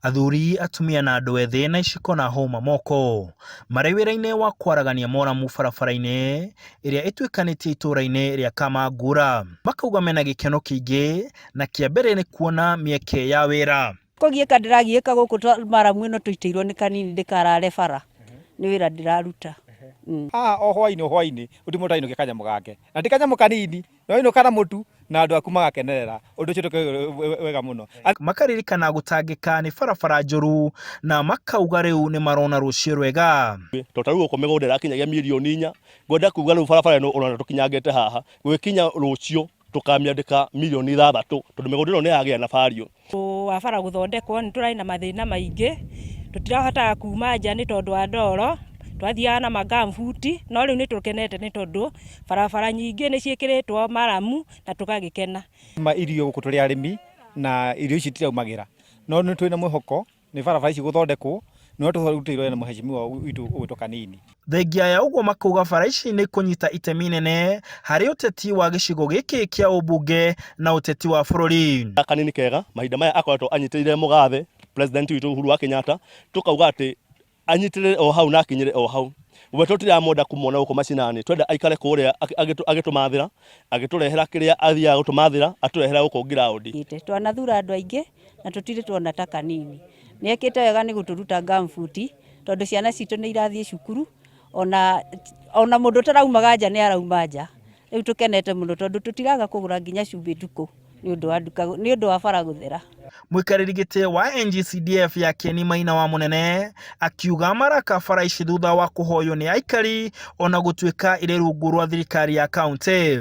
Athuri, atumia na andũ ethĩ na iciko na hũma moko marĩ wĩra-inĩ wa kwaragania moramu barabara-inĩ ĩrĩa ĩtuĩkanĩtie itũũra-inĩ rĩa Kamangũra. Makauga mena gĩkeno kĩingĩ na kĩa mbere nĩ kuona mĩeke ya wĩra. Kũgiĩka ndĩragiĩka gũkũ maramu ĩno tũitĩirwo nĩ kanini ndĩkarare bara nĩ wĩra ndĩraruta. O hwainĩ ũtimũtainũke kanyamũ gake na ti kanyamũ kanini no ino kana mũtu na andũ aku magakenerera ũndũ ũcio tũkĩ wega mũno. Makaririkana gũtangĩka nĩ barabara njũru na makauga rĩu nĩ marona rũciũ rwega. Rĩu gũkũ mĩgũnda ĩrakinyagia mirioni 4 ngwenda kuuga rĩu barabara ĩno ona tũkinyangĩte haha gwĩkinya rũciũ tũkamĩandĩka mirioni 6 tondũ mĩgũnda ĩno nĩ yagĩa na bario. Wa bara gũthondekwo nĩ tũrĩ na mathĩna maingĩ tũtirahota kuma nja nĩ tondũ wa ndoro twathiaga na magambuti no rĩu nĩ tũkenete nĩ tondũ barabara nyingĩ nĩ ciĩkĩrĩtwo maramu na tũgagĩkena. Irio gũkũ tũrĩ arĩmi na irio ici tiraumagĩra no nĩ twĩ na mwĩhoko nĩ barabara ici gũthondekwo no tũrutĩirwo na mũhecimiwa witũ ũgĩtwo Kanini. Thengia ya ũguo makauga bara ici nĩ kũnyita itemi inene harĩ ũteti wa gĩcigo gĩkĩ kĩa ũmbunge na ũteti wa bũrũri. Kanini kega mahinda maya akoretwo anyitĩrĩire mũgathe president witũ Uhuru wa Kenyatta tukauga atĩ anyitĩrĩre o hau na akinyĩre o hau. We tũtiramonda kũmona gũkũ macinani twenda aikare kũrĩa agĩtũmathĩra agĩtũrehera kĩrĩa athiaga gũtũmathĩra atũrehera gũkũ ground. Twanathura andũ aingĩ na tũtirĩ tuona ta Kanini. Nĩekĩte wega nĩ gũtũruta gambuti tondũ ciana citũ nĩ irathiĩ cukuru ona mũndũ ũtaraumaga nja nĩ arauma nja. Rĩu tũkenete mũno tondũ tũtiraga kũgũra nginya cumbĩ tukũ nĩ ũndũ wa bara gũthera. Mũikarĩri gĩtĩ wa NGCDF ya Kieni Maina wa Mũnene akiuga maraka bara ici thutha wa kũhoywo nĩ Aikari ona gũtuĩka irĩ rungu rwa thirikari ya kaunti.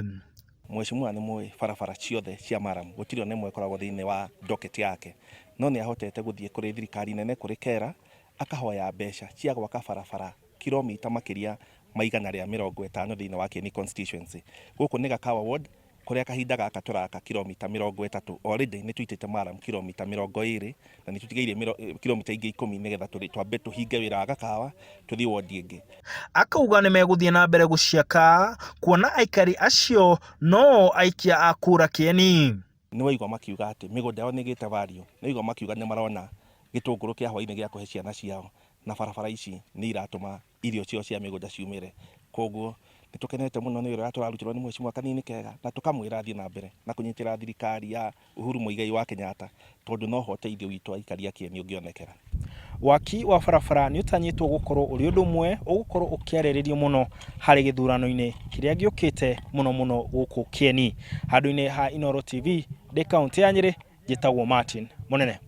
Mheshimiwa nĩ mũĩ barabara ciothe cia maramu gũtirĩ ona ĩmwe ĩkoragwo thĩinĩ wa docket yake no nĩ ahotete gũthiĩ kũrĩ thirikari nene kũrĩ kera akahoya mbeca cia gwaka barabara kilomita makĩria maigana rĩa 50 thĩinĩ wa Kieni constituency. Gũkũ nĩ Gakawa ward kũrĩa kahinda gaka tũraka kilomita 30 already nĩ tuitĩte maramu kilomita 20 na nĩ tũtigeire kilomita ingĩ 10 nĩgetha twambe tũhinge wĩra wa Gakawa tũthiĩ ward ĩngĩ. Akauga nĩ megũthiĩ na mbere gũciaka kuona aikari acio no aikia a kura Kieni. Nĩ waigua makiuga atĩ mĩgũnda yao nĩ ĩgĩte value, nĩ waigua makiuga nĩ marona gĩtũngũrũ kĩa hwainĩ gĩa kũhe ciana ciao na barabara ici nĩ iratũma irio cio cia mĩgũnda ciumĩre. Koguo nĩ tũkenete mũno nĩ wĩra tũrarutirwo nĩ Mheshimiwa Kanini kega na tũkamwĩra thiĩ na mbere na kũnyitĩra thirikari ya Uhuru Muigai wa Kenyatta tondũ no ho ũteithio witũ aikari a Kieni ũngĩonekera. Waki wa barabara nĩ ũtanyĩtwo gũkorwo ũrĩ ũndũ ũmwe ũgũkorwo ũkĩarĩrĩrio mũno harĩ gĩthurano-inĩ kĩrĩa gĩũkĩte mũno gũkũ Kieni. Handũ-inĩ ha Inooro TV ndĩ kaunti ya Nyĩrĩ njĩtagwo Martin Mũnene.